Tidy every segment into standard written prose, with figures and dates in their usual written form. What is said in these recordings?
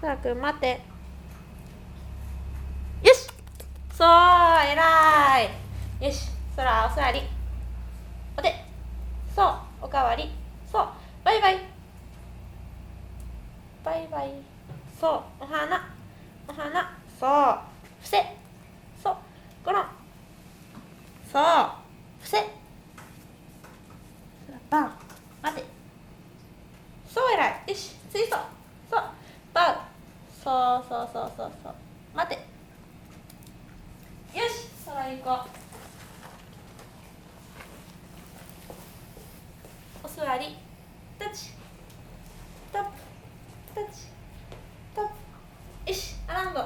そらくん待って。よし、そう、えらい。よし、そらお座り。お手。そう、おかわり。そう、バイバイ。バイバイ。そう、お花。お花。そう、伏せ。そう、ゴロン。そう、伏せ。バウ。待て。そう、えらい。よし、ツイスト。そう、バウ。そうそうそうそうそう。待て。よし、そら行こう。お座り。タッチ。タップ。タッチ。タップ。よし、アラウンド。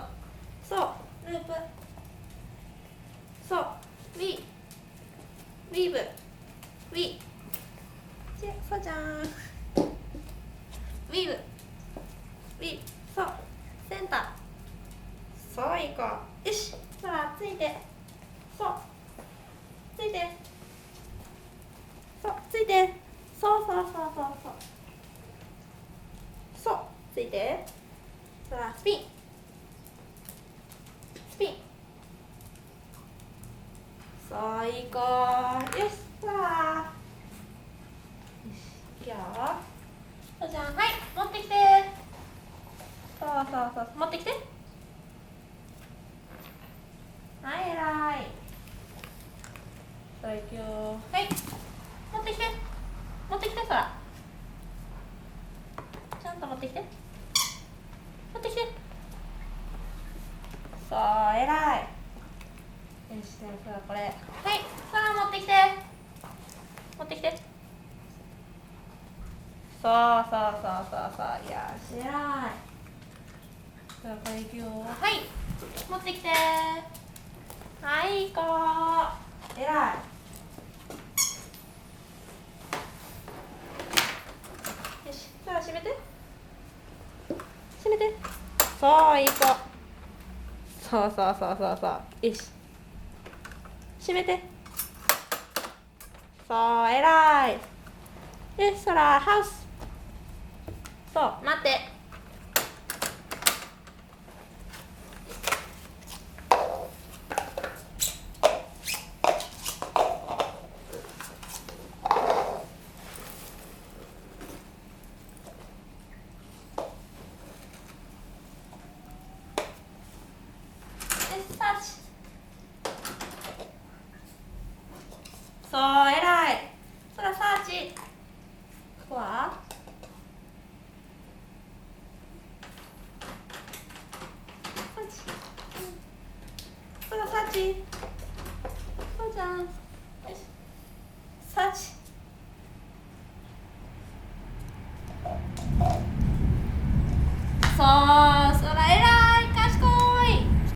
そう、ループ。そう、ウィー。ウィーブ。ウィー。そうじゃん。ウィーブ。ウィー。そう、センター。そう行こう。よし、そらついて。そう、ついて。そう、ついて。そうそうそうそうそう。そう、ついて。そらスピン。スピン。そう行こう。よし、そら。よし、いくよ。そうじゃん、はい、持ってきて。そうそうそう、持ってきて。はい、えらい。そら行くよ。はい、持ってきて。持ってきて、そら。ちゃんと持ってきて。持ってきて。そう、えらい。よし、そらこれ。はい、そら持ってきて。持ってきて。そうそうそうそうそう。よし、えらい。そらこれいくよ。はい、持ってきて。はい、行こう。えらい。よし、そら閉めて。閉めて。そう、行こう。そうそうそうそうそう。よし。閉めて。そう、えらい。よし、そら、ハウス。そう、待って。タッチ。そう、えらい。そら、サーチ。ここはサーチ。そら、サーチ。そうじゃん。よし。サーチ。そう。